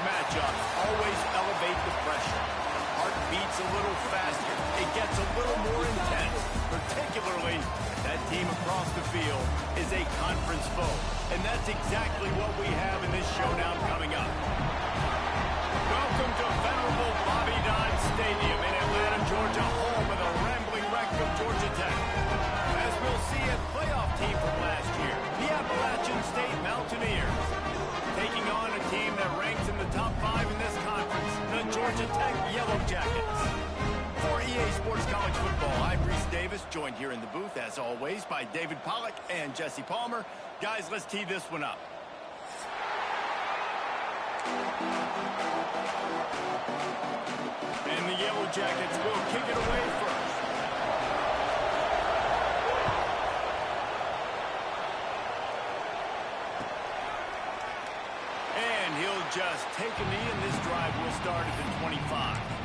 matchups always elevate the pressure. The heart beats a little faster. It gets a little more intense, particularly if that team across the field is a conference foe. And that's exactly what we have in this showdown coming up. Welcome to venerable Bobby Dodd Stadium in Atlanta, Georgia, home of the rambling wreck of Georgia Tech. As we'll see, a playoff team from last year, the Appalachian State Mountaineers, taking on a team that ranks in the top 5 in this conference, the Georgia Tech Yellow Jackets. For EA Sports College Football, I'm Reese Davis, joined here in the booth, as always, by David Pollack and Jesse Palmer. Guys, let's tee this one up. And the Yellow Jackets will kick it away first. And he'll just take a knee, and this drive will start at the 25.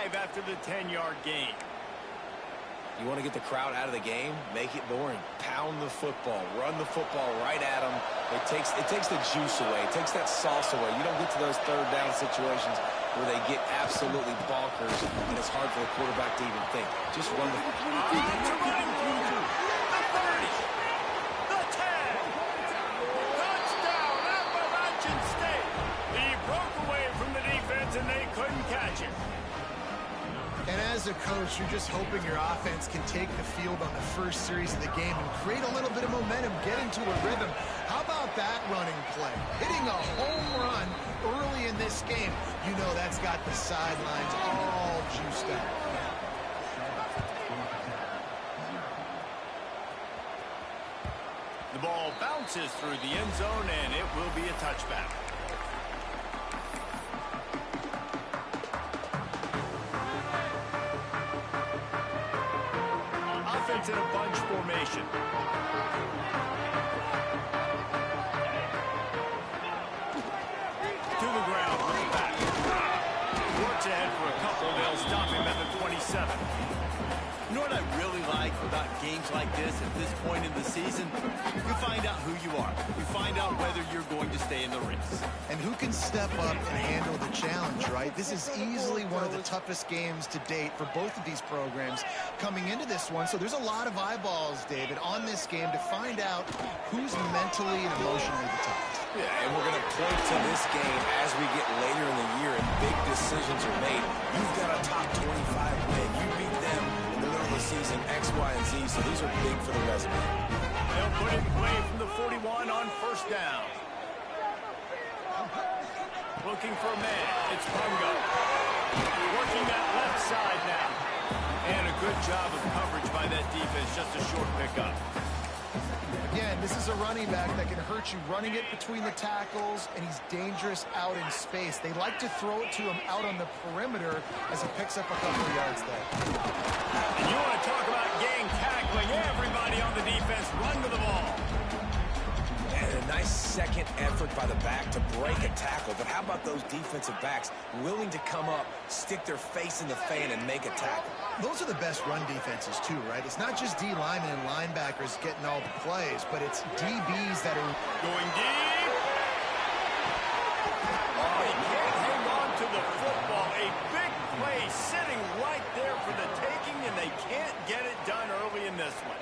drive after the 10-yard gain. You want to get the crowd out of the game? Make it boring. Pound the football. Run the football right at them. It takes the juice away. It takes that sauce away. You don't get to those third down situations where they get absolutely bonkers, and it's hard for the quarterback to even think. Just run the football. The 30. The 10. Touchdown, Appalachian State. He broke away from the defense, and they couldn't catch it. And as a coach, you're just hoping your offense can take the field on the first series of the game and create a little bit of momentum, get into a rhythm. How about that running play? Hitting a home run early in this game. You know that's got the sidelines all juiced up. The ball bounces through the end zone, and it will be a touchback. Offense in a bunch formation. To the ground with the back. Works ahead for a couple. They'll stop him at the 27. You know what I really like about games like this at this point in the season? You find out who you are. You find out whether you're going to stay in the race. And who can step up and handle the challenge, right? This is easily one of the toughest games to date for both of these programs coming into this one. So there's a lot of eyeballs, David, on this game to find out who's mentally and emotionally the toughest. Yeah, and we're going to point to this game as we get later in the year and big decisions are made. You've got a top 25 win. You beat them in the middle of the season, X, Y, and Z, so these are big for the resume. They'll put it away from the 41 on first down. Looking for a man. It's Pungo. Working that left side now. And a good job of coverage by that defense. Just a short pickup. Again, this is a running back that can hurt you running it between the tackles, and he's dangerous out in space. They like to throw it to him out on the perimeter as he picks up a couple of yards there. And you want to talk about gang tackling. Everybody on the defense run to the ball. And a nice second effort by the back to break a tackle. But how about those defensive backs willing to come up, stick their face in the fan, and make a tackle? Those are the best run defenses, too, right? It's not just D linemen and linebackers getting all the plays, but it's DBs that are going deep. Oh, he can't hang on to the football. A big play sitting right there for the taking, and they can't get it done early in this one.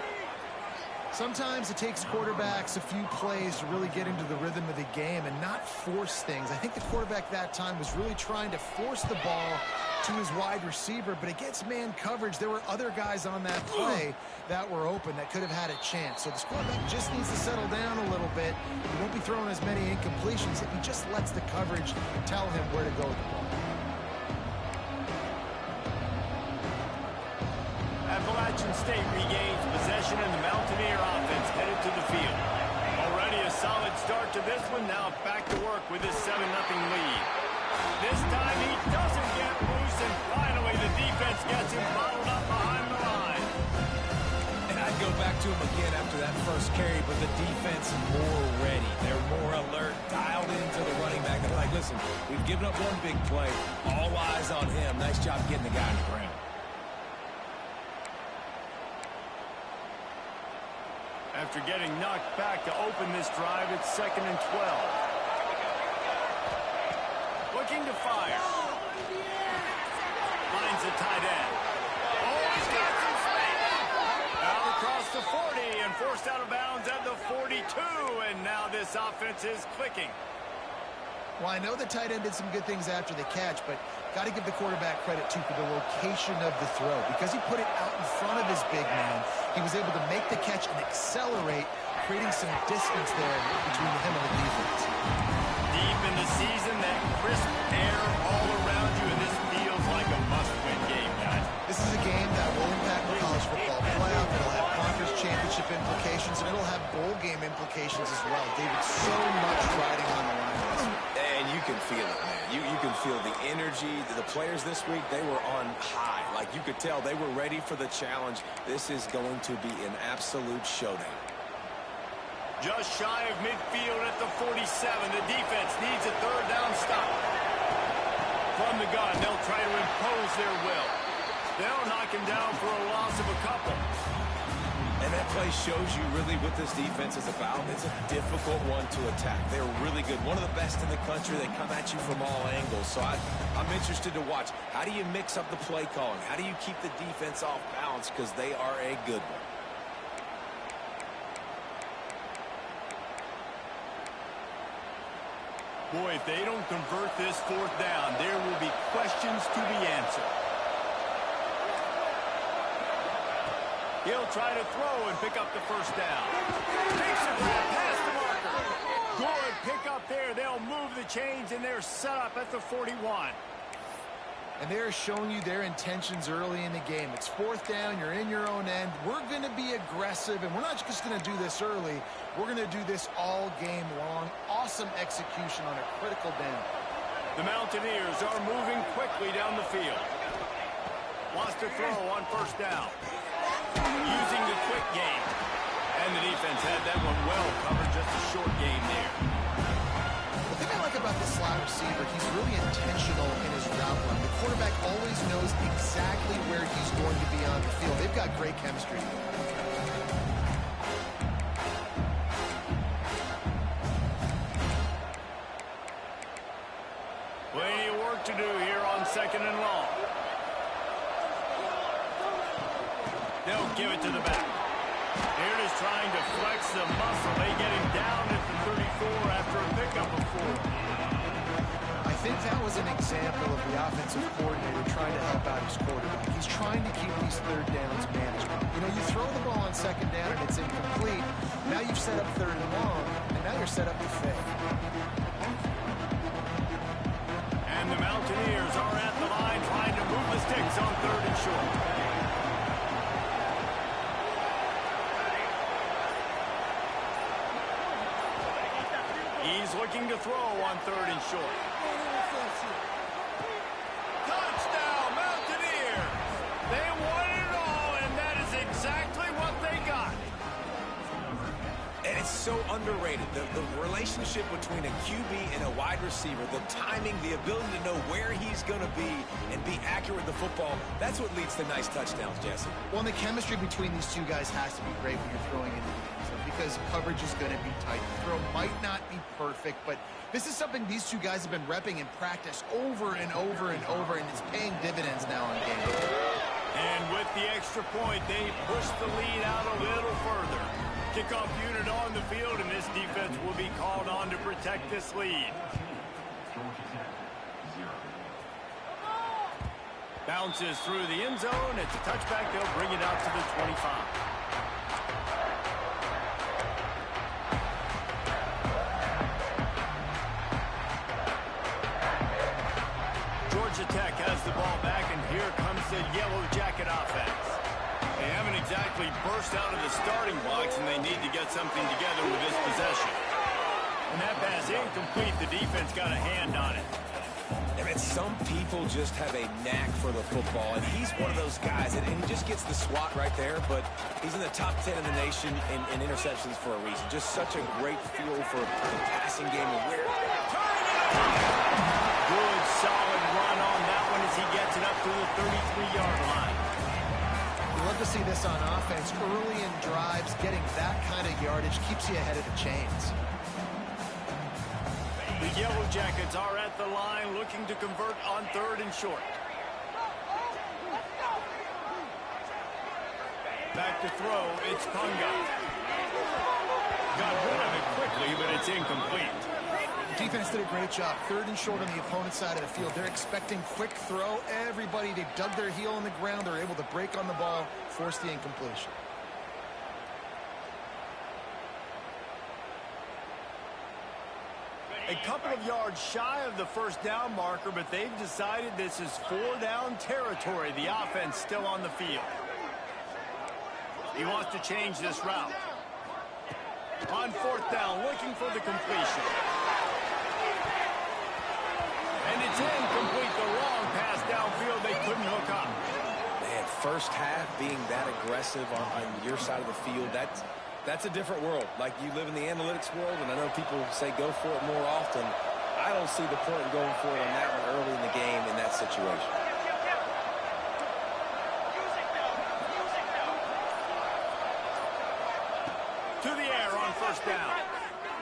Sometimes it takes quarterbacks a few plays to really get into the rhythm of the game and not force things. I think the quarterback that time was really trying to force the ball to his wide receiver, but against man coverage, there were other guys on that play that were open that could have had a chance. So this quarterback just needs to settle down a little bit. He won't be throwing as many incompletions if he just lets the coverage tell him where to go with the ball. Appalachian State regains possession, and the Mountaineer offense headed to the field. Already a solid start to this one. Now back to work with his 7-0 lead. This time he doesn't get loose, and finally the defense gets him bottled up behind the line. And I'd go back to him again after that first carry, but the defense more ready. They're more alert, dialed into the running back. They're like, listen, we've given up one big play. All eyes on him. Nice job getting the guy on the ground. After getting knocked back to open this drive, it's 2nd and 12. Looking to fire. Finds a tight end. Oh, he's got some space. Out across the 40 and forced out of bounds at the 42. And now this offense is clicking. Well, I know the tight end did some good things after the catch, but got to give the quarterback credit, too, for the location of the throw. Because he put it out in front of his big man, he was able to make the catch and accelerate, creating some distance there between him and the defense. Deep in the season, that crisp air all around you, and this feels like a must-win game, guys. This is a game that will impact the college football playoff. It'll have conference championship implications, and it'll have bowl game implications as well. David, so much riding on the line. And you can feel it, man. You can feel the energy. The players this week, they were on high. Like you could tell, they were ready for the challenge. This is going to be an absolute showdown. Just shy of midfield at the 47. The defense needs a 3rd down stop. from the gun. They'll try to impose their will. They'll knock him down for a loss of a couple. And that play shows you really what this defense is about. It's a difficult one to attack. They're really good. One of the best in the country. They come at you from all angles. So I'm interested to watch. How do you mix up the play calling? How do you keep the defense off balance? Because they are a good one. Boy, if they don't convert this fourth down, there will be questions to be answered. He'll try to throw and pick up the first down. Makes a grab past the marker. Good pick up there. They'll move the chains, and they're set up at the 41. And they're showing you their intentions early in the game. It's fourth down. You're in your own end. We're going to be aggressive, and we're not just going to do this early. We're going to do this all game long. Awesome execution on a critical down. The Mountaineers are moving quickly down the field. Wants to throw on first down. Using the quick game. And the defense had that one well covered, just a short game there. The thing I like about this slot receiver, he's really intentional in his route run. The quarterback always knows exactly where he's going to be on the field. They've got great chemistry. Plenty of work to do here on second and long. They'll give it to the back. Here it is trying to flex the muscle. They get him down at the 34 after a pickup of 4. I think that was an example of the offensive coordinator trying to help out his quarterback. He's trying to keep these third downs manageable. You know, you throw the ball on second down and it's incomplete. Now you've set up third and long, and now you're set up to fake. And the Mountaineers are at the line trying to move the sticks on third and short. He's looking to throw on third and short. Touchdown, Mountaineers! They won it all, and that is exactly what they got. And it's so underrated. The relationship between a QB and a wide receiver, the timing, the ability to know where he's going to be and be accurate with the football, that's what leads to nice touchdowns, Jesse. Well, and the chemistry between these two guys has to be great when you're throwing into the end zone because coverage is going to be tight. The throw might not be perfect, but this is something these two guys have been repping in practice over and over and over, and it's paying dividends now on game day. And with the extra point, they push the lead out a little further. Kickoff unit on the field, and this defense will be called on to protect this lead. Bounces through the end zone. It's a touchback. They'll bring it out to the 25. Georgia Tech has the ball back, and here comes the Yellow Jacket offense. They haven't exactly burst out of the starting blocks, and they need to get something together with this possession. And that pass incomplete. The defense got a hand on it. I mean, some people just have a knack for the football, and he's one of those guys, and he just gets the swat right there, but he's in the top 10 in the nation in interceptions for a reason. Just such a great feel for the passing game and where. Good, solid run on that one as he gets it up to the 33-yard line. You love to see this on offense. Early in drives, getting that kind of yardage keeps you ahead of the chains. The Yellow Jackets are at the line looking to convert on third and short. Back to throw, it's Punga. Got rid of it quickly, but it's incomplete. Defense did a great job. Third and short on the opponent's side of the field. They're expecting quick throw. Everybody, they dug their heel in the ground. They're able to break on the ball, force the incompletion. A couple of yards shy of the first down marker, but they've decided this is 4-down territory. The offense still on the field. He wants to change this route. On fourth down, looking for the completion. And it's incomplete. The long pass downfield. They couldn't hook up. Man, first half being that aggressive on your side of the field, that's a different world. Like, you live in the analytics world, and I know people say go for it more often. I don't see the point in going for it on that one early in the game in that situation. To the air on first down.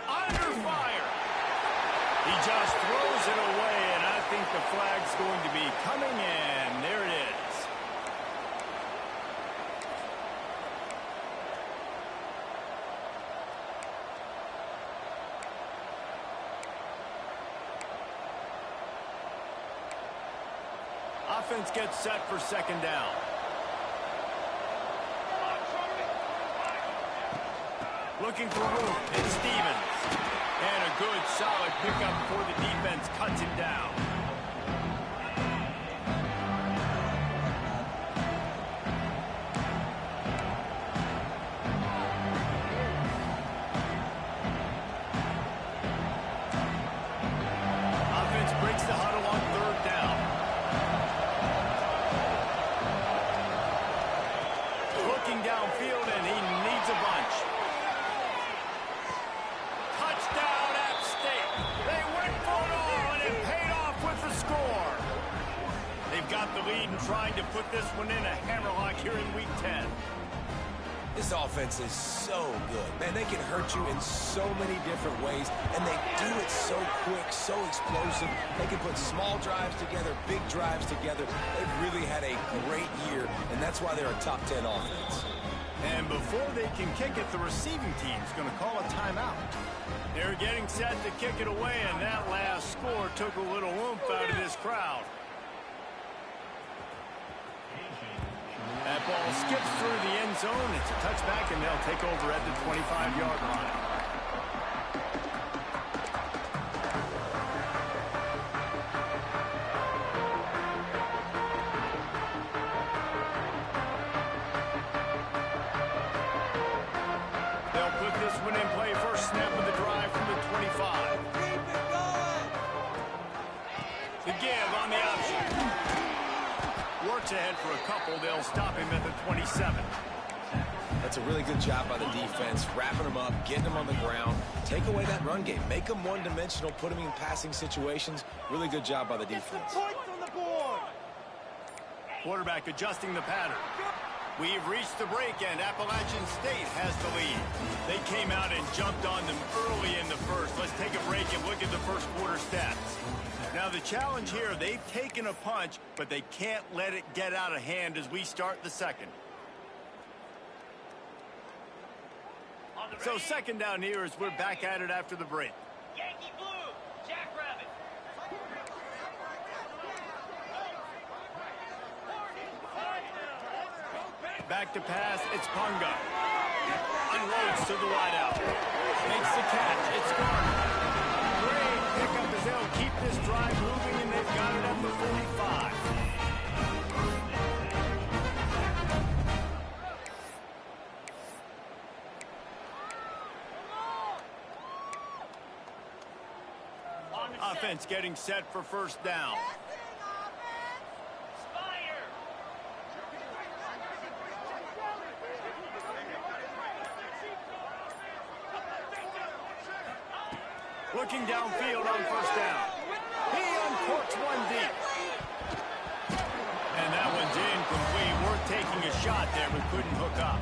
Under fire. He just throws it away, and I think the flag's going to be coming in. There it is. Offense gets set for second down. Looking for room, it's Stevens. And a good, solid pickup before the defense cuts him down. Offense breaks the huddle on third down. Looking downfield, and he needs a bunch. Touchdown, App State. They went for it all, and it paid off with the score. They've got the lead and trying to put this one in a hammerlock here in Week 10. This offense is so good. Man, they can hurt you in so many different ways, and they do it so quick, so explosive. They can put small drives together, big drives together. They've really had a great year, and that's why they're a top 10 offense. And before they can kick it, the receiving team's going to call a timeout. They're getting set to kick it away, and that last score took a little oomph out of this crowd. That ball skips through the end zone. It's a touchback, and they'll take over at the 25-yard line. They'll put this one in play. First snap of the drive from the 25. Keep it going! The give on the option. Works ahead for a couple. They'll stop him at the 27. That's a really good job by the defense, wrapping them up, getting them on the ground. Take away that run game. Make them one-dimensional, put them in passing situations. Really good job by the defense. Points on the board. Quarterback adjusting the pattern. We've reached the break, and Appalachian State has the lead. They came out and jumped on them early in the first. Let's take a break and look at the first quarter stats. Now, the challenge here, they've taken a punch, but they can't let it get out of hand as we start the second. So second down here as we're back at it after the break. Yankee Blue, Jackrabbit. Back to pass, it's Punga. Unloads to the wideout. Makes the catch, it's Garner. Great pickup as they'll keep this drive moving, and they've got it at the 45. Offense getting set for first down. Spire. Looking downfield on first down. He uncorks one deep. And that one's incomplete. Worth taking a shot there, but couldn't hook up.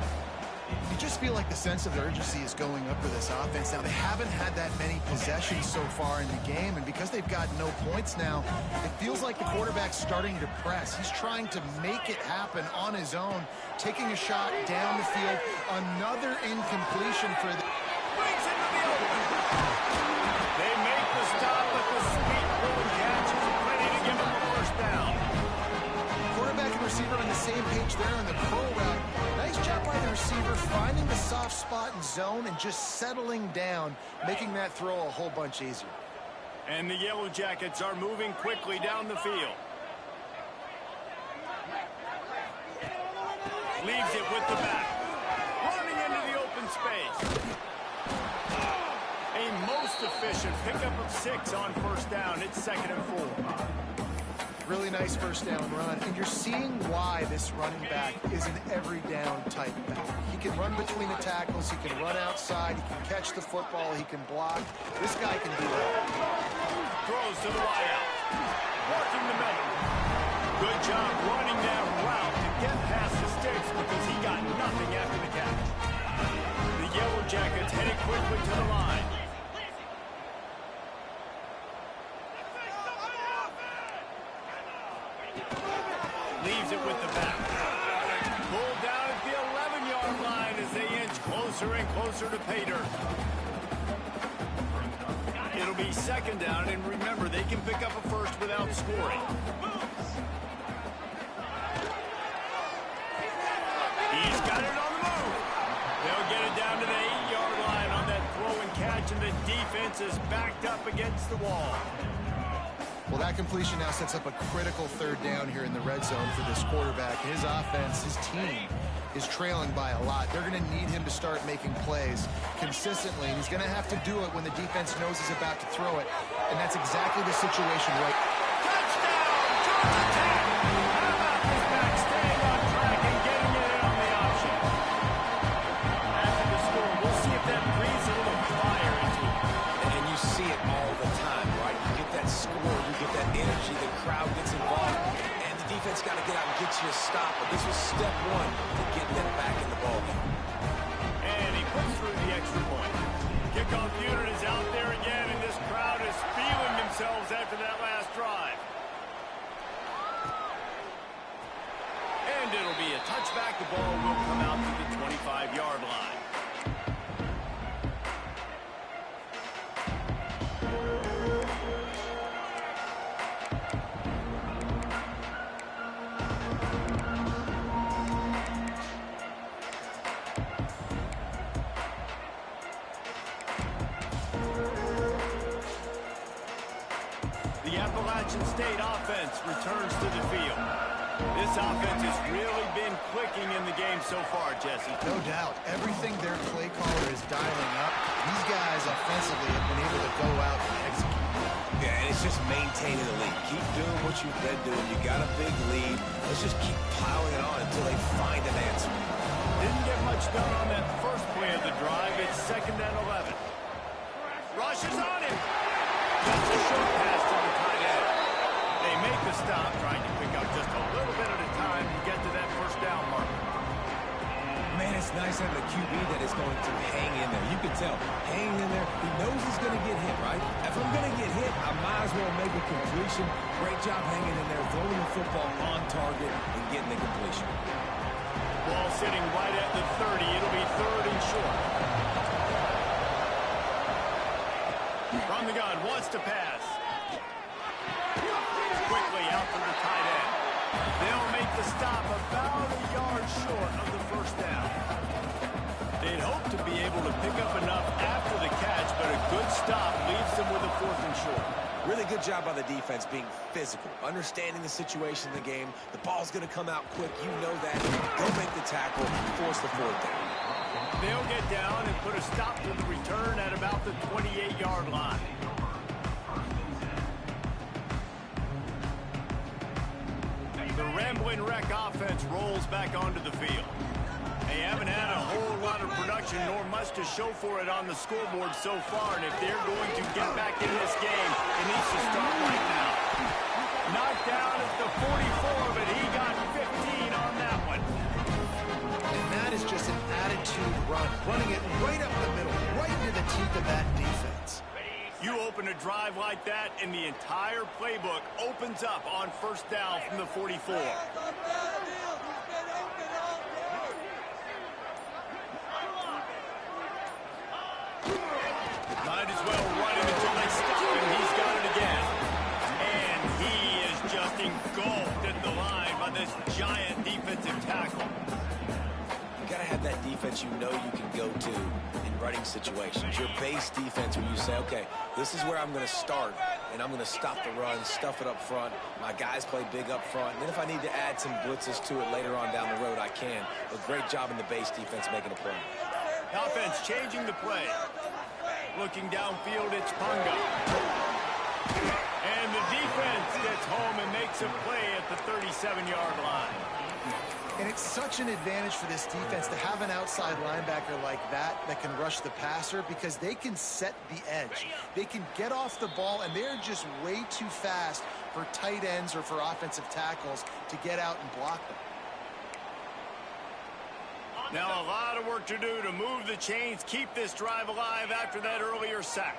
You just feel like the sense of urgency is going up for this offense. Now, they haven't had that many possessions so far in the game, and because they've got no points now, it feels like the quarterback's starting to press. He's trying to make it happen on his own, taking a shot down the field. Another incompletion for the... Brings into the open. They make the stop, but the sweet rolling catch is ready to give them a first down. Quarterback and receiver on the same page there on the pro route. Nice job by the receiver finding the soft spot in zone and just settling down, making that throw a whole bunch easier. And the Yellow Jackets are moving quickly down the field. Leaves it with the back. Running into the open space. A most efficient pickup of 6 on first down. It's 2nd and 4. Really nice first down run, and you're seeing why this running back is an every down type back. He can run between the tackles, he can run outside, he can catch the football, he can block. This guy can do that. Throws to the wideout. Working the middle. Good job running that route to get past the sticks because he got nothing after the catch. The Yellow Jackets headed quickly to the line. Leaves it with the back. Pulled down at the 11-yard line as they inch closer and closer to pay dirt. It'll be second down, and remember, they can pick up a first without scoring. He's got it on the move. They'll get it down to the 8-yard line on that throw and catch, and the defense is backed up against the wall. Well, that completion now sets up a critical third down here in the red zone for this quarterback. His offense, his team, is trailing by a lot. They're going to need him to start making plays consistently, and he's going to have to do it when the defense knows he's about to throw it, and that's exactly the situation right. Touchdown! Georgia Tech! How about this back staying on track and getting it in on the option? After the score, we'll see if that breathes a little fire into it. And you see it all the time, right? You get that score, you get that energy, the crowd gets involved, and the defense got to get out and get you a stop. But this was step one to getting them back in the ballgame. And he puts through the extra point. Kickoff unit is out there again, and this crowd is feeling themselves after that last drive. And it'll be a touchback. The ball will come out to the 25-yard line. The Appalachian State offense returns to the field. This offense has really been clicking in the game so far, Jesse. No doubt. Everything their play caller is dialing up, these guys offensively have been able to go out and execute. Yeah, and it's just maintaining the lead. Keep doing what you've been doing. You got a big lead. Let's just keep piling it on until they find an answer. Didn't get much done on that first play of the drive. It's 2nd and 11. Rush is on him. That's a short pass to the tight end. They make the stop, trying to pick up just a little bit at a time to get to that first down mark. Man, it's nice having a QB that is going to hang in there. You can tell, hanging in there, he knows he's going to get hit, right? If I'm going to get hit, I might as well make a completion. Great job hanging in there, throwing the football on target and getting the completion. Ball sitting right at the 30. It'll be 3rd and short. From the gun, wants to pass. Quickly out from the tight end. They'll make the stop about a yard short of the first down. They'd hope to be able to pick up enough after the catch, but a good stop leaves them with a 4th and short. Really good job by the defense being physical, understanding the situation in the game. The ball's going to come out quick. You know that. Go make the tackle, force the 4th down. They'll get down and put a stop to the return at about the 28-yard line. The Rambling Wreck offense rolls back onto the field. They haven't had a whole lot of production, nor much to show for it on the scoreboard so far, and if they're going to get back in this game, it needs to start right now. Knocked down at the 44, but he got 15 on that one. And that is just an attitude run, running it right up the middle, right into the teeth of that defense. You open a drive like that, and the entire playbook opens up on first down from the 44. Might as well run him until they stop him. He's got it again. And he is just engulfed at the line by this giant defensive tackle. You got to have that defense you know you can go to in running situations. Your base defense where you say, okay, this is where I'm going to start, and I'm going to stop the run, stuff it up front. My guys play big up front. And then if I need to add some blitzes to it later on down the road, I can. A great job in the base defense making a play. Offense changing the play. Looking downfield, it's Punga. And the defense gets home and makes a play at the 37-yard line. It's such an advantage for this defense to have an outside linebacker like that can rush the passer because they can set the edge. They can get off the ball, and they're just way too fast for tight ends or for offensive tackles to get out and block them. Now a lot of work to do to move the chains, keep this drive alive after that earlier sack.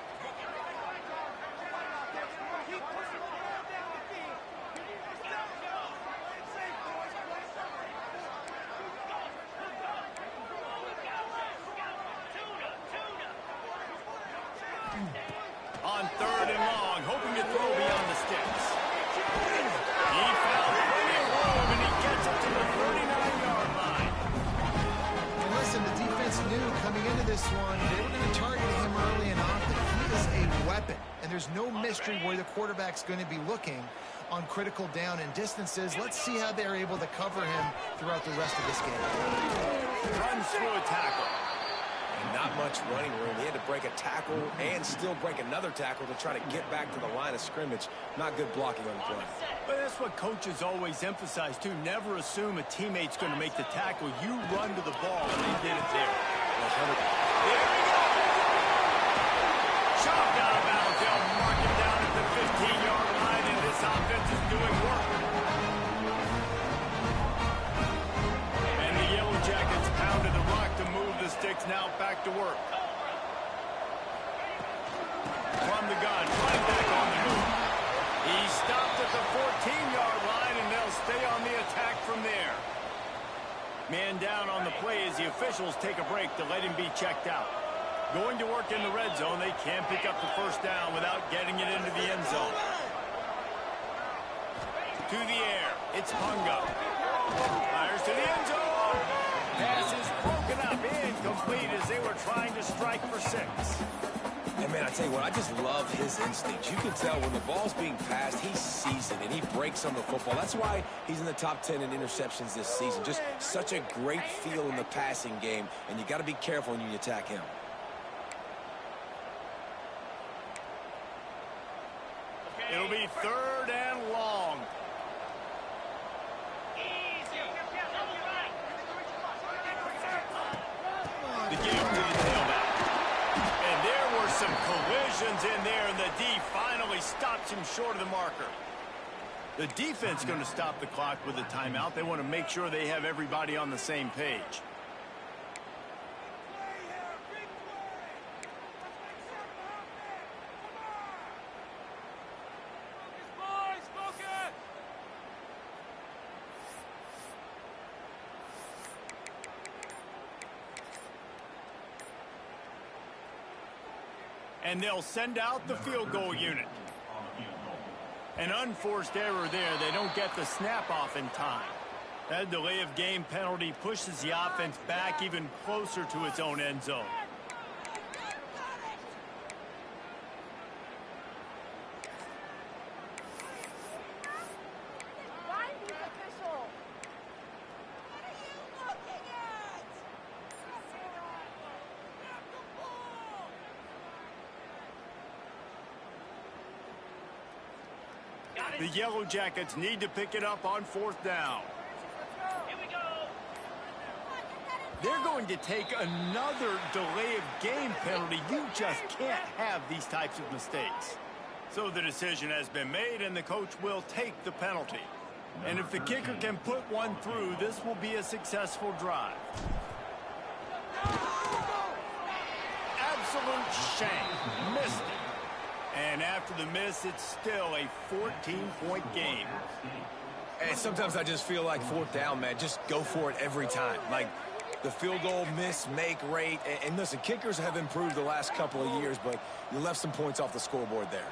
On 3rd and long, hoping to throw beyond the sticks. He found plenty of room, and he gets it to the 39-yard line. And listen, the defense knew coming into this one, they were going to target him early and often. He is a weapon, and there's no mystery where the quarterback's going to be looking on critical down and distances. Let's see how they're able to cover him throughout the rest of this game. Runs through a tackle. And not much running room. He had to break a tackle and still break another tackle to try to get back to the line of scrimmage. Not good blocking on the play. But that's what coaches always emphasize, too. Never assume a teammate's going to make the tackle. You run to the ball, and they did it there. There we go! Chopped out of bounds. They'll mark him down at the 15-yard line, and this offense is doing work. And the Yellow Jackets pounded the rock to move the sticks. Now back to work. From the gun, right back on the move. He stopped at the 14-yard line, and they'll stay on the attack from there. Man down on the play as the officials take a break to let him be checked out. Going to work in the red zone, they can't pick up the first down without getting it into the end zone. To the air, it's Punga. Fires to the end zone. Pass is broken up, incomplete as they were trying to strike for 6. And, man, I tell you what, I just love his instincts. You can tell when the ball's being passed, he sees it, and he breaks on the football. That's why he's in the top 10 in interceptions this season. Just such a great feel in the passing game, and you got to be careful when you attack him. It'll be 3rd and long. The give to the tailback. And there were some collisions in there, and the D finally stops him short of the marker. The defense going to stop the clock with a timeout. They want to make sure they have everybody on the same page. And they'll send out the field goal unit. An unforced error there. They don't get the snap off in time. That delay of game penalty pushes the offense back even closer to its own end zone. The Yellow Jackets need to pick it up on 4th down. Here we go. They're going to take another delay of game penalty. You just can't have these types of mistakes. So the decision has been made, and the coach will take the penalty. And if the kicker can put one through, this will be a successful drive. Absolute shame. Missed it. And after the miss, it's still a 14-point game. And sometimes I just feel like 4th down, man, just go for it every time. Like the field goal miss, make rate. And listen, kickers have improved the last couple of years, but you left some points off the scoreboard there.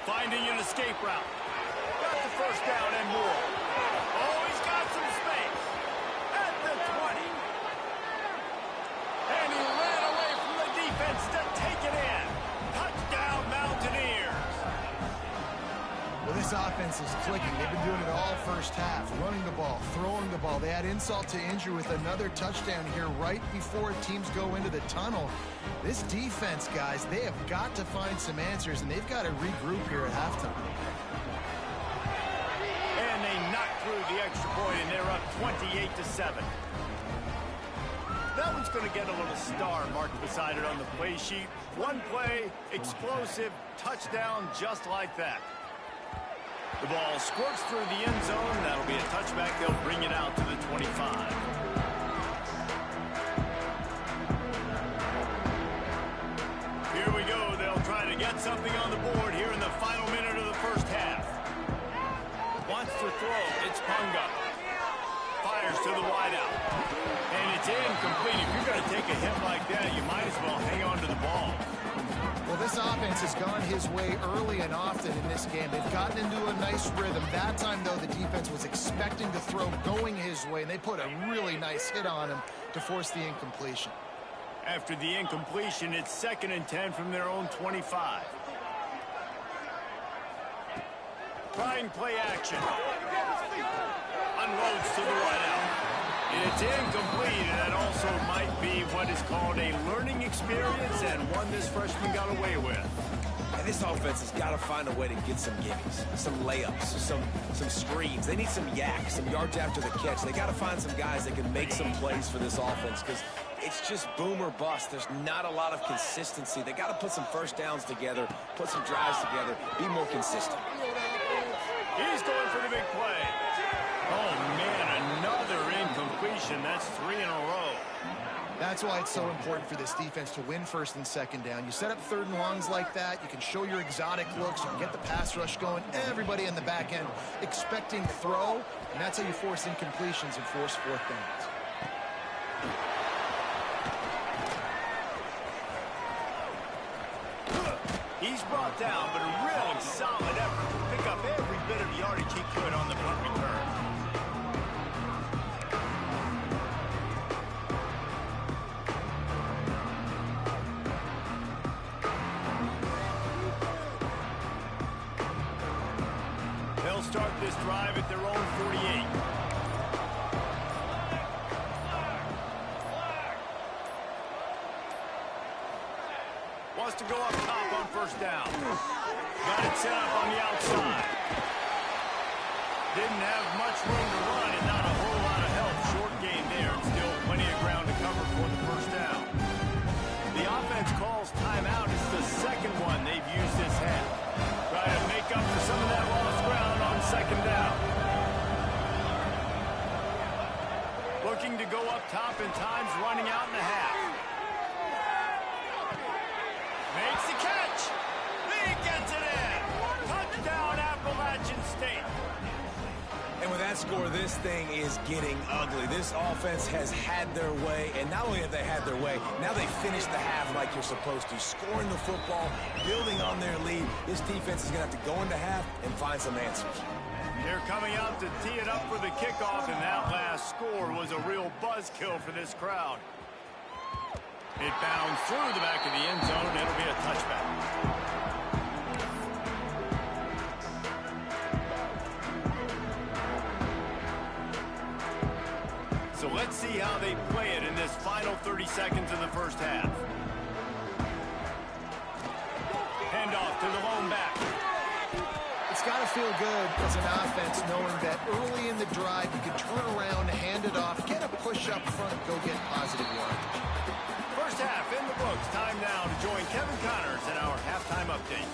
Finding an escape route. Got the first down and more. Oh, he's got some space. At the 20. And he ran away from the defense to take it in. Touchdown, Mountaineers. Well, this offense is clicking. They've been doing it all first half. Running the ball, throwing the ball. They had insult to injury with another touchdown here right before teams go into the tunnel. This defense, guys, they have got to find some answers, and they've got to regroup here at halftime. And they knocked through the extra point, and they're up 28-7. That one's going to get a little star marked beside it on the play sheet. One play, explosive, touchdown, just like that. The ball squirts through the end zone. That'll be a touchback. They'll bring it out to the 25. Here we go. They'll try to get something on the board here in the final minute of the first half. Wants to throw. It's Punga. Fires to the wideout. And it's incomplete. If you're going to take a hit like that, you might as well hang on to the ball. Well, this offense has gone his way early and often in this game. They've gotten into a nice rhythm. That time, though, the defense was expecting the throw going his way, and they put a really nice hit on him to force the incompletion. After the incompletion, it's 2nd and 10 from their own 25. Trying play action. Unloads to the wideout. It's incomplete, and that also might be what is called a learning experience and one this freshman got away with. And this offense has got to find a way to get some gimmies, some layups, some screens. They need some yak, some yards after the catch. They got to find some guys that can make some plays for this offense because it's just boom or bust. There's not a lot of consistency. They got to put some first downs together, put some drives together, be more consistent. He's going for the big play. Oh, man, another incompletion. That's 3 in a row. That's why it's so important for this defense to win 1st and 2nd down. You set up 3rd and longs like that. You can show your exotic looks. You can get the pass rush going. Everybody in the back end expecting throw, and that's how you force incompletions and force 4th downs. He's brought down, but a really solid effort to pick up every bit of yardage he could on the punt return. They'll start this drive at their own 48. Wants to go up top on 1st down. Got it set up on the outside. Didn't have much room to run and not a whole lot of help. Short gain there. Still plenty of ground to cover for the 1st down. The offense calls timeout. It's the 2nd one they've used this half. Try to make up for some of that lost ground on 2nd down. Looking to go up top and time's running out in the half. Makes the catch. He gets it in. Touchdown, Appalachian State. And with that score, this thing is getting ugly. This offense has had their way, and not only have they had their way, now they finish the half like you're supposed to, scoring the football, building on their lead. This defense is going to have to go into half and find some answers. They're coming out to tee it up for the kickoff, and that last score was a real buzzkill for this crowd. It bounds through the back of the end zone. It'll be a touchback. So let's see how they play it in this final 30 seconds of the 1st half. Handoff to the lone back. It's got to feel good as an offense knowing that early in the drive you can turn around, hand it off, get a push up front, go get positive yardage. 1st half in the books. Time now to join Kevin Connors in our halftime update.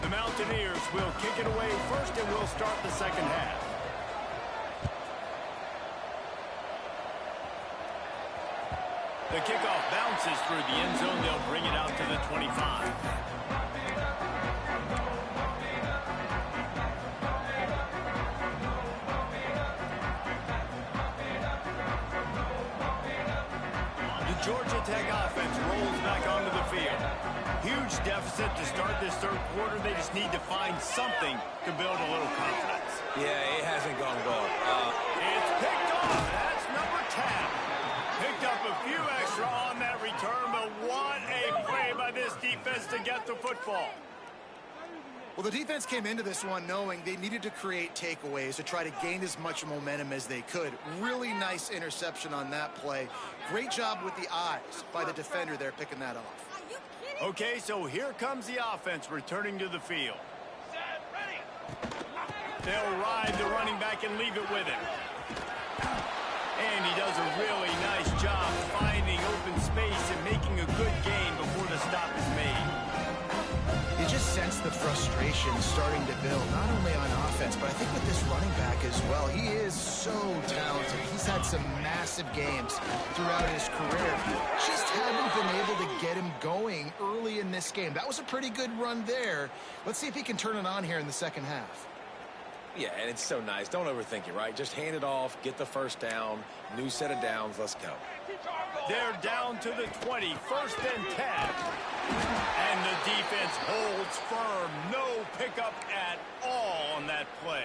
The Mountaineers will kick it away first, and we'll start the 2nd half. The kickoff bounces through the end zone. They'll bring it out to the 25. Georgia Tech offense rolls back onto the field. Huge deficit to start this 3rd quarter. They just need to find something to build a little confidence. Yeah, it hasn't gone well. It's picked off. That's number 10. Picked up a few extra on that return, but what a play by this defense to get the football. Well, the defense came into this one knowing they needed to create takeaways to try to gain as much momentum as they could. Really nice interception on that play. Great job with the eyes by the defender there picking that off. Okay, so here comes the offense returning to the field. They'll ride the running back and leave it with him. And he does a really nice job finding open space and making a good gain before the stop is made. You just sense the frustration starting to build, not only on offense, but I think with this running back as well. He is so talented. He's had some massive games throughout his career. Just haven't been able to get him going early in this game. That was a pretty good run there. Let's see if he can turn it on here in the second half. Yeah, and it's so nice. Don't overthink it, right? Just hand it off, get the first down, new set of downs, let's go. They're down to the 20, first and 10. And the defense holds firm. No pickup at all on that play.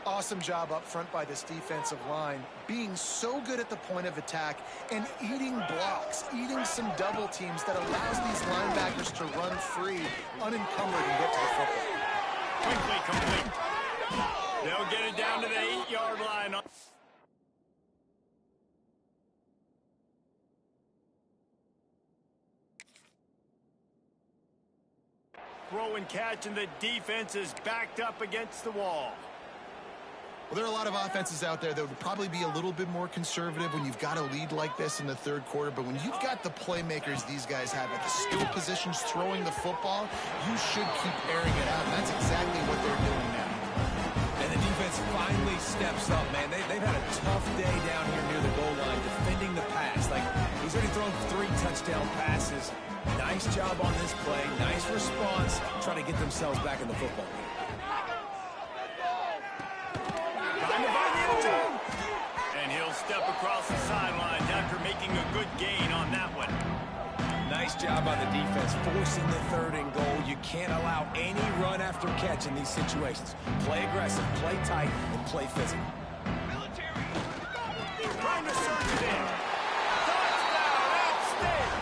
Awesome job up front by this defensive line, being so good at the point of attack and eating blocks, eating some double teams that allows these linebackers to run free, unencumbered, and get to the football. Quickly complete. They'll get it down to the 8-yard line. Throw and catch, and the defense is backed up against the wall. Well, there are a lot of offenses out there that would probably be a little bit more conservative when you've got a lead like this in the third quarter. But when you've got the playmakers these guys have at the skill positions throwing the football, you should keep airing it out. And that's exactly what they're doing now. And the defense finally steps up, man. They've had a tough day down here near the goal line defending the pass. Like, he's already thrown 3 touchdown passes. Nice job on this play. Nice response. Trying to get themselves back in the football game. And he'll step across the sidelines after making a good gain on that one. Nice job on the defense, forcing the 3rd and goal. You can't allow any run after catch in these situations. Play aggressive, play tight, and play physical. Trying to surge it in. Touchdown, App State.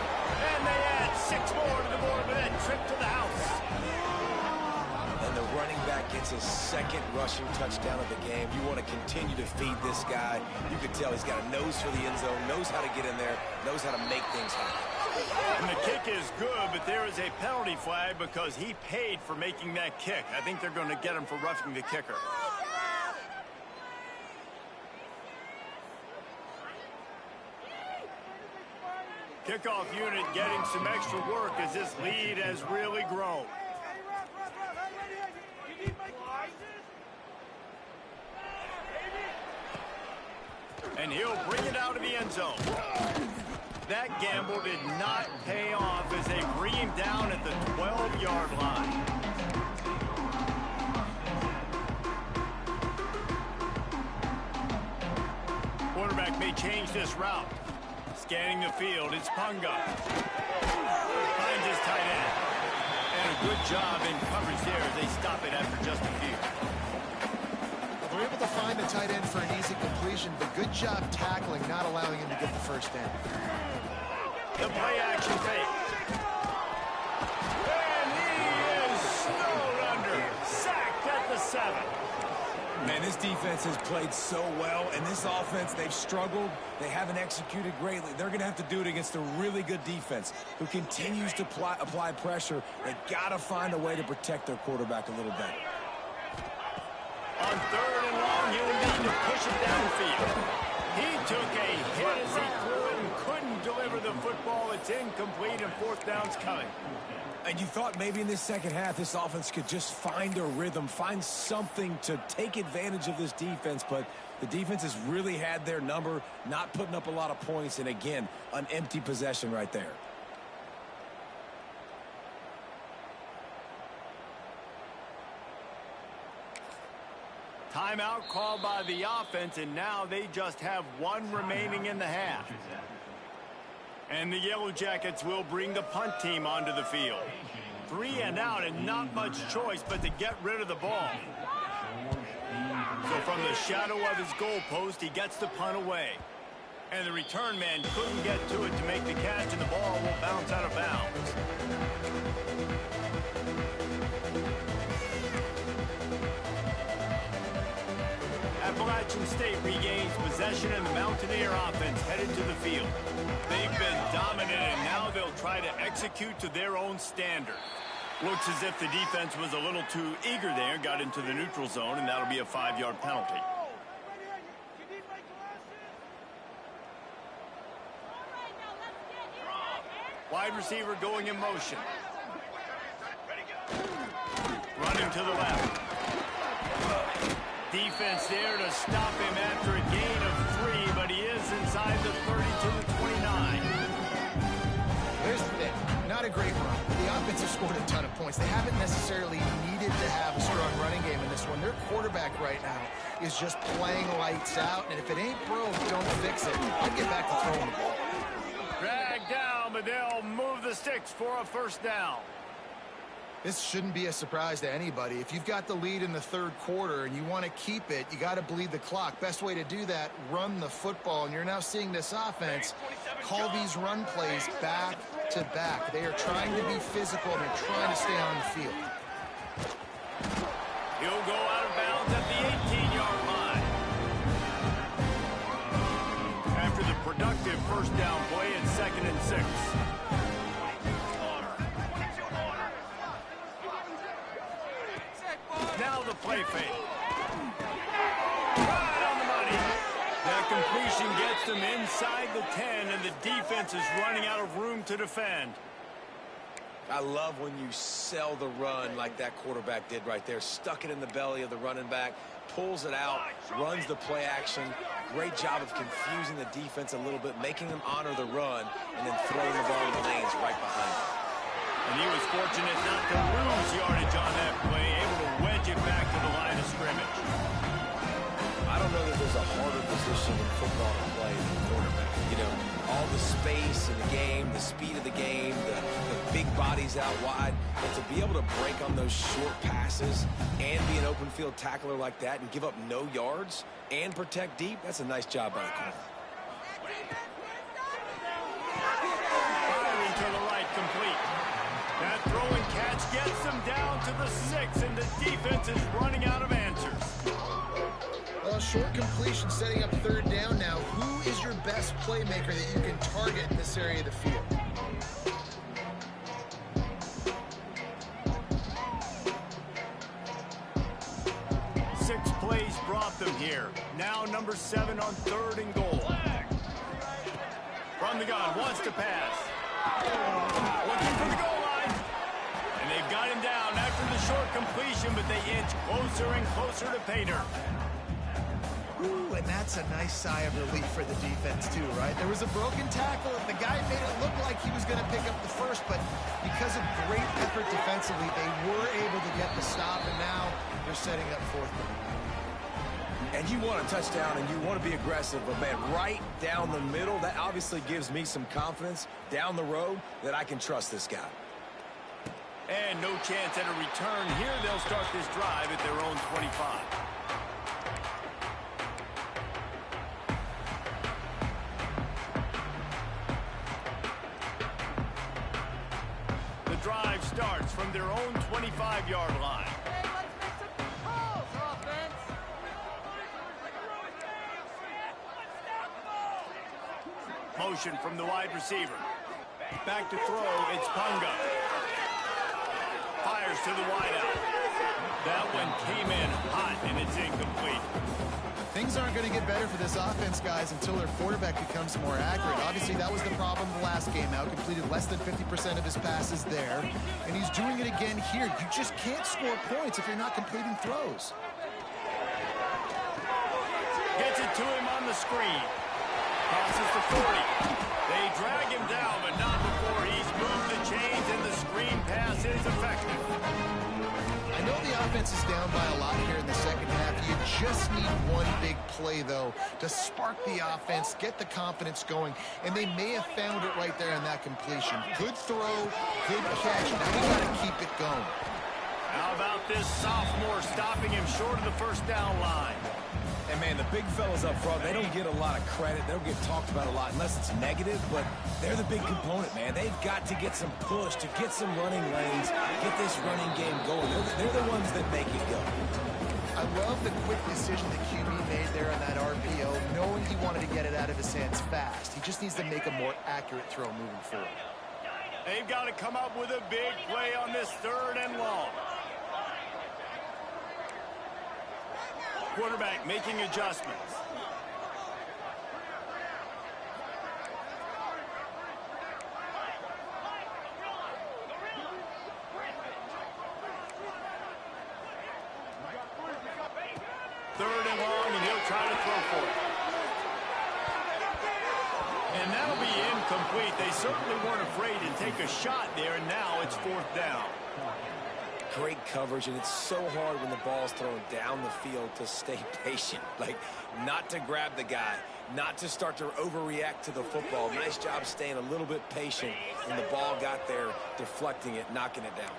And they add 6 more to the board with that trip to the house. And the running back gets his 2nd rushing touchdown of the game. You want to continue to feed this guy. You can tell he's got a nose for the end zone, knows how to get in there, knows how to make things happen. And the kick is good, but there is a penalty flag because he paid for making that kick. I think they're going to get him for roughing the kicker. Kickoff unit getting some extra work as this lead has really grown. And he'll bring it out of the end zone. That gamble did not pay off as they bring him down at the 12-yard line. Quarterback may change this route. Scanning the field, it's Punga. Finds his tight end. And a good job in coverage there as they stop it after just a few. They're able to find the tight end for an easy completion, but good job tackling, not allowing him to get the first down. The play action fake. And he is snowed under. Sacked at the 7. Man, this defense has played so well, and this offense, they've struggled. They haven't executed greatly. They're going to have to do it against a really good defense who continues to apply pressure. They got to find a way to protect their quarterback a little better. On 3rd and long, he'll need to push it downfield. He took a hit as he threw it and couldn't deliver the football. It's incomplete, and 4th down's coming. And you thought maybe in this second half this offense could just find a rhythm, find something to take advantage of this defense, but the defense has really had their number, not putting up a lot of points, and again, an empty possession right there. Timeout called by the offense, and now they just have 1 remaining in the half. And the Yellow Jackets will bring the punt team onto the field. 3 and out, and not much choice but to get rid of the ball. So from the shadow of his goalpost, he gets the punt away. And the return man couldn't get to it to make the catch, and the ball will bounce out of bounds. Appalachian State regains possession and the Mountaineer offense headed to the field. They've been dominant, and now they'll try to execute to their own standard. Looks as if the defense was a little too eager there, got into the neutral zone, and that'll be a 5-yard penalty. Wide receiver going in motion. Running to the left. Defense there to stop him after a gain of 3, but he is inside the 30 to the 29. Here's the thing. Not a great run. The offense has scored a ton of points. They haven't necessarily needed to have a strong running game in this one. Their quarterback right now is just playing lights out, and if it ain't broke, don't fix it. I'd get back to throwing the ball. Dragged down, but they'll move the sticks for a first down. This shouldn't be a surprise to anybody. If you've got the lead in the third quarter and you want to keep it, you got to bleed the clock. Best way to do that, run the football. And you're now seeing this offense call these run plays back to back. They are trying to be physical, and they're trying to stay on the field. He'll go out of bounds at the 18-yard line. After the productive first down play, it's 2nd and 6. Now the play fake. Right on the money. That completion gets them inside the 10, and the defense is running out of room to defend. I love when you sell the run like that quarterback did right there. Stuck it in the belly of the running back, pulls it out, runs the play action. Great job of confusing the defense a little bit, making them honor the run, and then throwing the ball in the lanes right behind it. And he was fortunate not to lose yardage on that play, able to wedge it back to the line of scrimmage. I don't know that there's a harder position in football to play than quarterback. You know, all the space in the game, the speed of the game, the big bodies out wide. But to be able to break on those short passes and be an open field tackler like that and give up no yards and protect deep, that's a nice job by the corner. Firing to the right, complete. That throw and catch gets them down to the 6, and the defense is running out of answers. Well, short completion setting up third down now. Who is your best playmaker that you can target in this area of the field? Six plays brought them here. Now number 7 on 3rd and goal. From the gun, wants to pass. Looking for the goal line. And they've got him down after the short completion, but they inch closer and closer to pay dirt. Ooh, and that's a nice sigh of relief for the defense too, right? There was a broken tackle, and the guy made it look like he was going to pick up the first, but because of great effort defensively, they were able to get the stop, and now they're setting up 4th down. And you want a touchdown and you want to be aggressive, but man, right down the middle, that obviously gives me some confidence down the road that I can trust this guy. And no chance at a return here. They'll start this drive at their own 25. The drive starts from their own 25-yard line. Motion from the wide receiver. Back to throw, it's Punga. Fires to the wideout. That one came in hot, and it's incomplete. Things aren't going to get better for this offense, guys, until their quarterback becomes more accurate. Obviously, that was the problem the last game out. Completed less than 50% of his passes there, and he's doing it again here. You just can't score points if you're not completing throws. Gets it to him on the screen. Crosses the 40. They drag him down, but not before he's moved the chains, and the screen pass is effective. I know the offense is down by a lot here in the second half. You just need one big play, though, to spark the offense, get the confidence going, and they may have found it right there in that completion. Good throw, good catch. Now we got to keep it going. How about this sophomore stopping him short of the first down line? And, man, the big fellas up front, they don't get a lot of credit. They don't get talked about a lot unless it's negative, but they're the big component, man. They've got to get some push, to get some running lanes, get this running game going. They're the ones that make it go. I love the quick decision the QB made there on that RPO, knowing he wanted to get it out of his hands fast. He just needs to make a more accurate throw moving forward. They've got to come up with a big play on this 3rd and long. Quarterback making adjustments. Third and long, and he'll try to throw for it. And that'll be incomplete. They certainly weren't afraid to take a shot there, and now it's 4th down. Great coverage, and it's so hard when the ball's thrown down the field to stay patient. Like, not to grab the guy, not to start to overreact to the football. Nice job staying a little bit patient when the ball got there, deflecting it, knocking it down.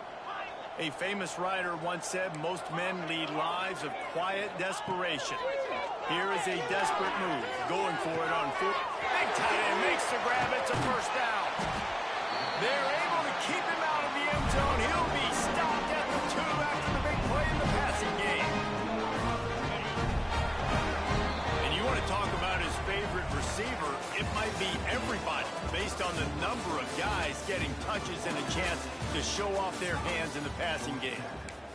A famous writer once said most men lead lives of quiet desperation. Here is a desperate move, going for it on foot. Big tight end makes the grab. It's a 1st down. They're able to keep him out of the end zone. He'll be stopped at the 2 after the big play in the passing game. And you want to talk about his favorite receiver, it might be everybody, based on the number of guys getting touches and a chance to show off their hands in the passing game.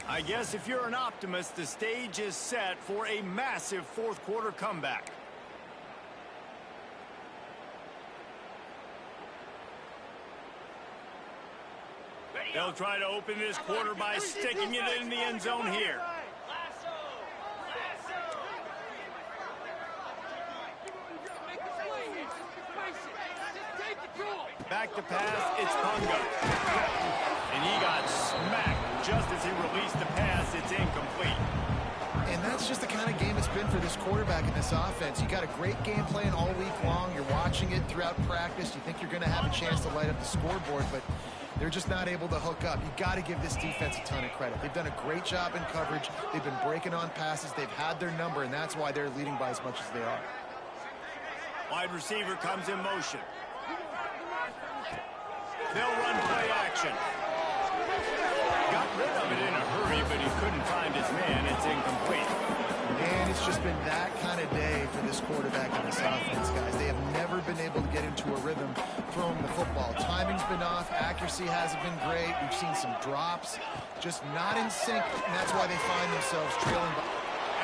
I guess if you're an optimist, the stage is set for a massive 4th quarter comeback. They'll try to open this quarter by sticking it in the end zone here. Back to pass, it's Punga. And he got smacked just as he released the pass. It's incomplete. And that's just the kind of game it's been for this quarterback in this offense. You got a great game plan all week long. You're watching it throughout practice. You think you're going to have a chance to light up the scoreboard, but they're just not able to hook up. You got to give this defense a ton of credit. They've done a great job in coverage. They've been breaking on passes. They've had their number, and that's why they're leading by as much as they are. Wide receiver comes in motion. They'll run play action. Got rid of it in a hurry, but he couldn't find his man. It's incomplete. And it's just been that kind of day for this quarterback and this offense, guys. They have never been able to get into a rhythm throwing the football. Timing's been off. Accuracy hasn't been great. We've seen some drops. Just not in sync, and that's why they find themselves trailing.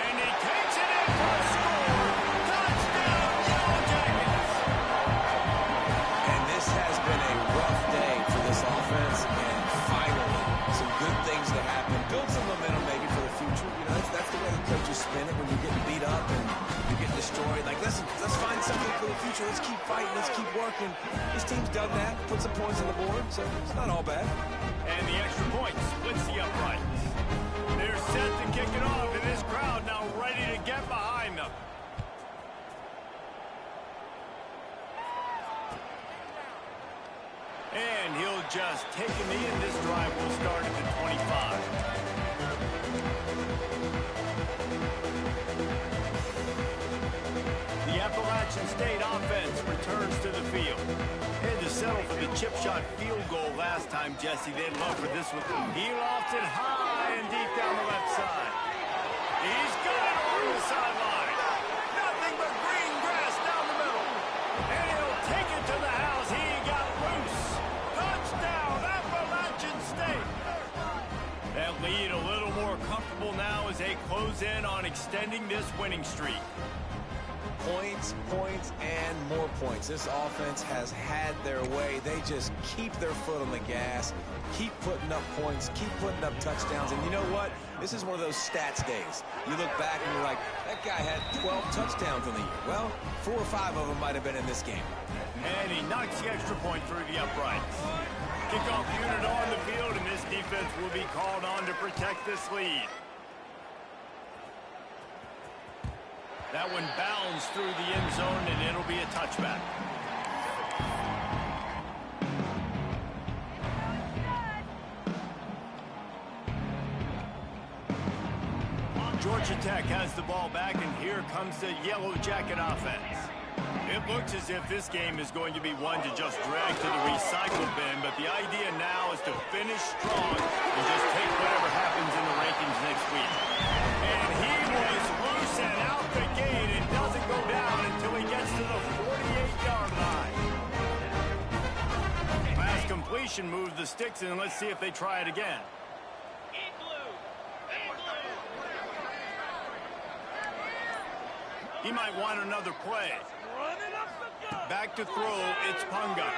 And he takes it in for a score. Touchdown, Yellow Jackets. And this has been a rough day for this offense, and finally, some good things to happen. Build some momentum maybe for the future. You know, that's the way the coaches spin it when you're getting beat up and you're getting destroyed. Like, let's find something for the future. Let's keep fighting. Let's keep working. This team's done that. Put some points on the board, so it's not all bad. And the extra point splits the uprights. They're set to kick it off, and this crowd now ready to get behind them. And he'll just take a knee, and this drive will start at the 25. The Appalachian State offense returns to the field. They had to settle for the chip shot field goal last time, Jesse. They'd love for this one. He lofted high and deep down the left side. He's got it over the sideline. Nothing but green grass down the middle. And he'll take it to the house. He got loose. Touchdown, Appalachian State. That lead a little more comfortable now as they close in on extending this winning streak. Points, points, and more points. This offense has had their way. They just keep their foot on the gas, keep putting up points, keep putting up touchdowns. And you know what? This is one of those stats days. You look back and you're like, that guy had 12 touchdowns in the year. Well, 4 or 5 of them might have been in this game. And he knocks the extra point through the uprights. Kickoff unit on the field, and this defense will be called on to protect this lead. That one bounds through the end zone, and it'll be a touchback. Georgia Tech has the ball back, and here comes the Yellow Jacket offense. It looks as if this game is going to be one to just drag to the recycle bin, but the idea now is to finish strong and just take whatever happens in the rankings next week. And he formation move the sticks in. Let's see if they try it again. He might want another play. Back to throw, it's Punga.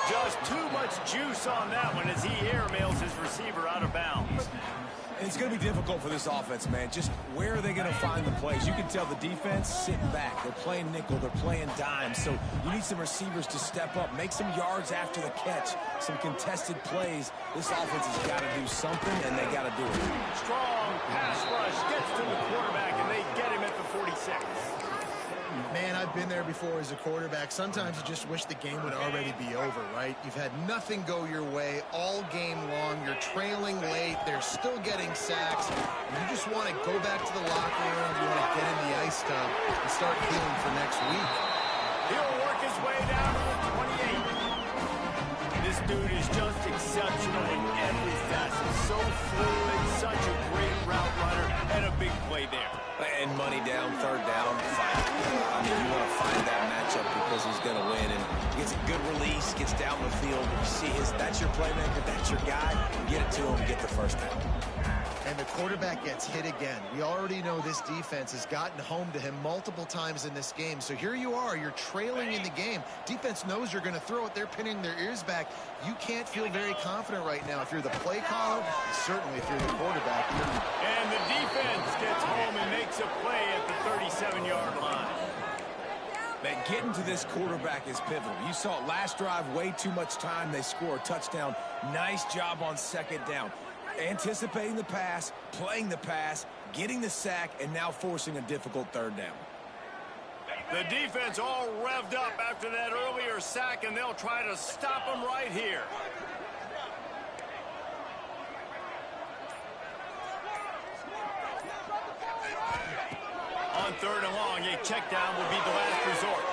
Just too much juice on that one as he airmails his receiver out of bounds. It's going to be difficult for this offense, man. Just where are they going to find the plays? You can tell the defense sitting back. They're playing nickel. They're playing dime. So you need some receivers to step up, make some yards after the catch, some contested plays. This offense has got to do something, and they got to do it. Strong pass rush gets to the quarterback, and they get him at the 46. Man, I've been there before as a quarterback. Sometimes you just wish the game would already be over, right? You've had nothing go your way all game long. You're trailing late. They're still getting sacks. And you just want to go back to the locker room. You want to get in the ice tub and start healing for next week. He'll work his way down to the 28. This dude is just exceptional in every facet. So fluid, such a great route runner, and a big play there. And money down, third down, fight. I mean, you want to find that matchup because he's going to win. And he gets a good release, gets down the field. You see that's your playmaker, that's your guy. Get it to him, get the first down. And the quarterback gets hit again. We already know this defense has gotten home to him multiple times in this game. So here you are, you're trailing in the game. Defense knows you're going to throw it. They're pinning their ears back. You can't feel very confident right now if you're the play caller, and certainly if you're the quarterback. And the defense gets home and makes a play at the 37-yard line. Man, getting to this quarterback is pivotal. You saw it last drive, way too much time. They score a touchdown. Nice job on second down. Anticipating the pass, playing the pass, getting the sack, and now forcing a difficult third down. The defense all revved up after that earlier sack, and they'll try to stop him right here. On third and long, a check down will be the last resort.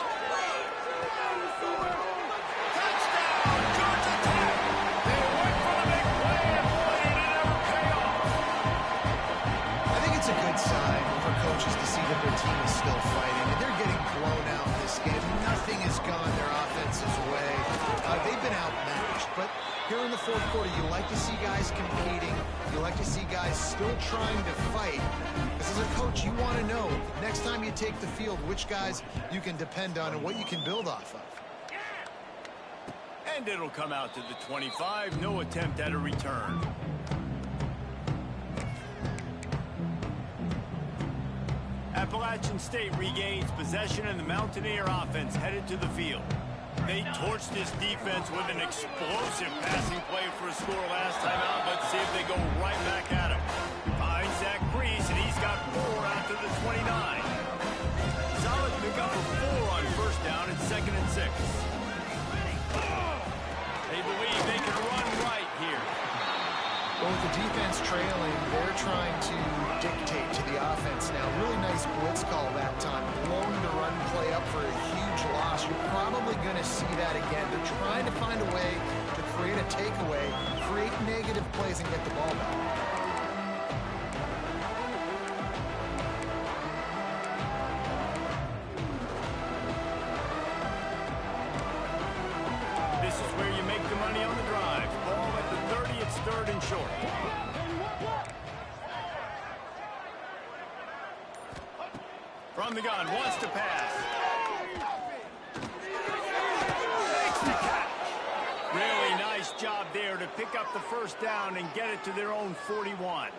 Touchdown, Georgia Tech! They went for the big play and played it never pay off. I think it's a good sign for coaches to see that their team is still fighting. And they're getting blown out in this game. Nothing has gone their offense's way. They've been outmatched. But here in the fourth quarter, you like to see guys competing. You like to see guys still trying to fight. Because as a coach, you want to know, next time you take the field, which guys you can depend on and what you can build off of. And it'll come out to the 25. No attempt at a return. Appalachian State regains possession, and the Mountaineer offense headed to the field. They torched this defense with an explosive passing play for a score last time out. Let's see if they go right back at him. Finds Zach Priest, and he's got 4 out to the 29. Solid pickup of 4 on first down and 2nd and 6. They believe they can run right here. Well, with the defense trailing, they're trying to dictate to the offense now. Really nice blitz call that time. Blowing the run play up for a huge loss. You're probably going to see that again. They're trying to find a way to create a takeaway, create negative plays, and get the ball back. This is where you make the money on the drive. Ball at the 30, it's 3rd and short. From the gun, wants to pass. Makes the catch. Really nice job there to pick up the first down and get it to their own 41.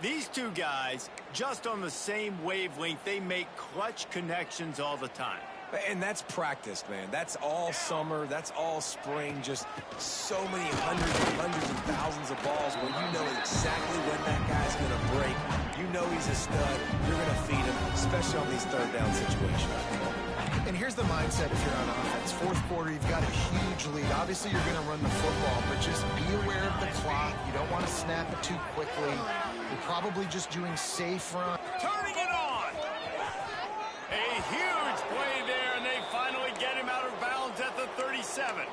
These two guys, just on the same wavelength, they make clutch connections all the time. And that's practice, man. That's all summer. That's all spring. Just so many hundreds and thousands of balls where you know exactly when that guy's going to break. You know he's a stud. You're going to feed him, especially on these third down situations. And here's the mindset if you're on offense. Fourth quarter, you've got a huge lead. Obviously, you're going to run the football, but just be aware of the clock. You don't want to snap it too quickly. You're probably just doing safe run. Turning it on! A huge play there, and they finally get him out of bounds at the 37.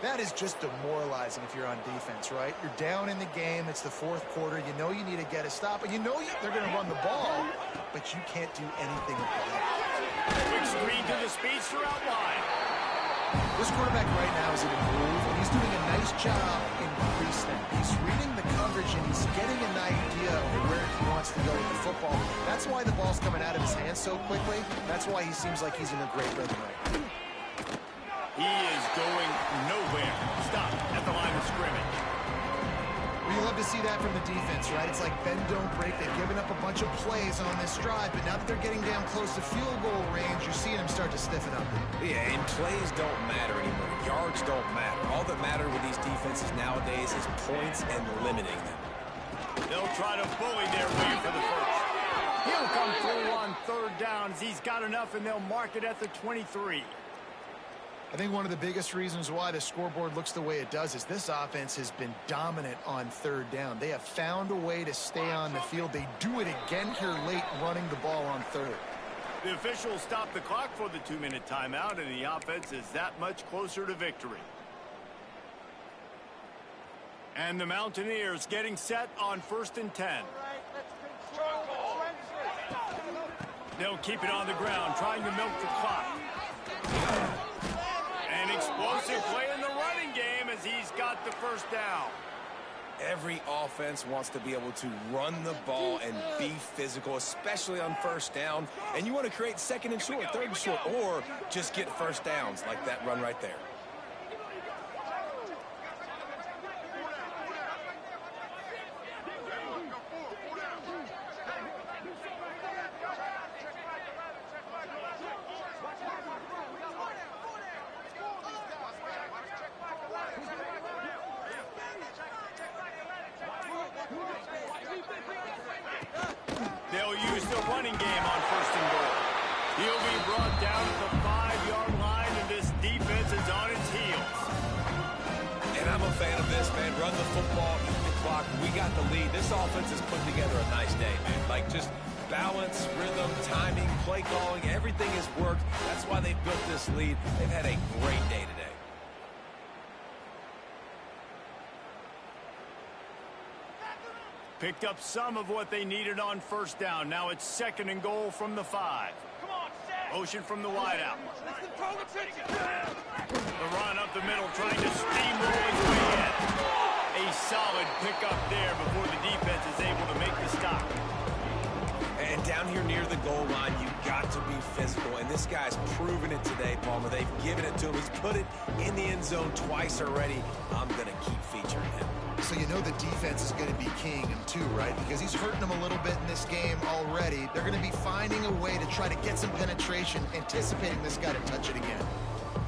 That is just demoralizing if you're on defense, right? You're down in the game. It's the fourth quarter. You know you need to get a stop, and you know they're going to run the ball, but you can't do anything about it. Quick screen to the speedster out wide. This quarterback right now is in a groove, and he's doing a nice job in pre-snap. He's reading the coverage, and he's getting an idea of where he wants to go with the football. That's why the ball's coming out of his hands so quickly. That's why he seems like he's in a great rhythm right now. He is going nowhere. Stop at the line of scrimmage. Well, you love to see that from the defense, right? It's like bend, don't break. They've given up a bunch of plays on this drive, but now that they're getting down close to field goal range, you're seeing them start to stiffen up. Yeah, and plays don't matter anymore. Yards don't matter. All that matter with these defenses nowadays is points and limiting them. They'll try to bully their way for the first. He'll come through on third downs. He's got enough, and they'll mark it at the 23. I think one of the biggest reasons why the scoreboard looks the way it does is this offense has been dominant on third down. They have found a way to stay on the field. They do it again here late, running the ball on third. The officials stop the clock for the 2-minute timeout, and the offense is that much closer to victory. And the Mountaineers getting set on 1st and 10. They'll keep it on the ground, trying to milk the clock. An explosive play in the running game as he's got the first down. Every offense wants to be able to run the ball and be physical, especially on first down. And you want to create second and short, third and short, or just get first downs like that run right there. They'll use the running game on 1st and goal. He'll be brought down at the 5-yard line, and this defense is on its heels. And I'm a fan of this, man. Run the football, eat the clock. We got the lead. This offense has put together a nice day, man. Like just balance, rhythm, timing, play calling, everything has worked. That's why they built this lead. They've had a great day today. Picked up some of what they needed on first down. Now it's 2nd and goal from the 5. Motion from the wideout. The run up the middle, trying to steamroll his way in. A solid pickup there before the defense is able to make the stop. And down here near the goal line, you've got to be physical. And this guy's proven it today, Palmer. They've given it to him. He's put it in the end zone twice already. I'm going to keep featuring him. So you know the defense is going to be keying him too, right? Because he's hurting them a little bit in this game already. They're going to be finding a way to try to get some penetration, anticipating this guy to touch it again.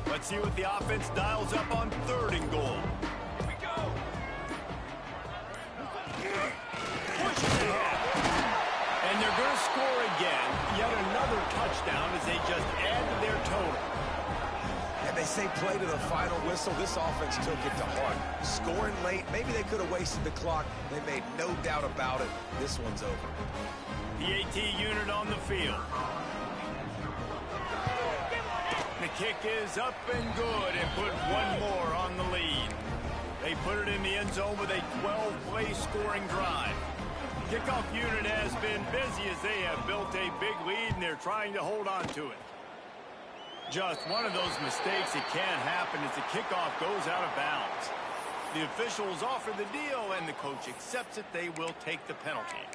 Let's see what the offense dials up on 3rd and goal. Here we go. Pushes ahead. And they're going to score again. Yet another touchdown as they just add to their total. And they say play to the final whistle. This offense took it to heart. Scoring late, maybe they could have wasted the clock. They made no doubt about it. This one's over. The AT unit on the field. The kick is up and good and put one more on the lead. They put it in the end zone with a 12-play scoring drive. Kickoff unit has been busy as they have built a big lead and they're trying to hold on to it. Just one of those mistakes that can happen as the kickoff goes out of bounds. The officials offer the deal and the coach accepts it. They will take the penalty.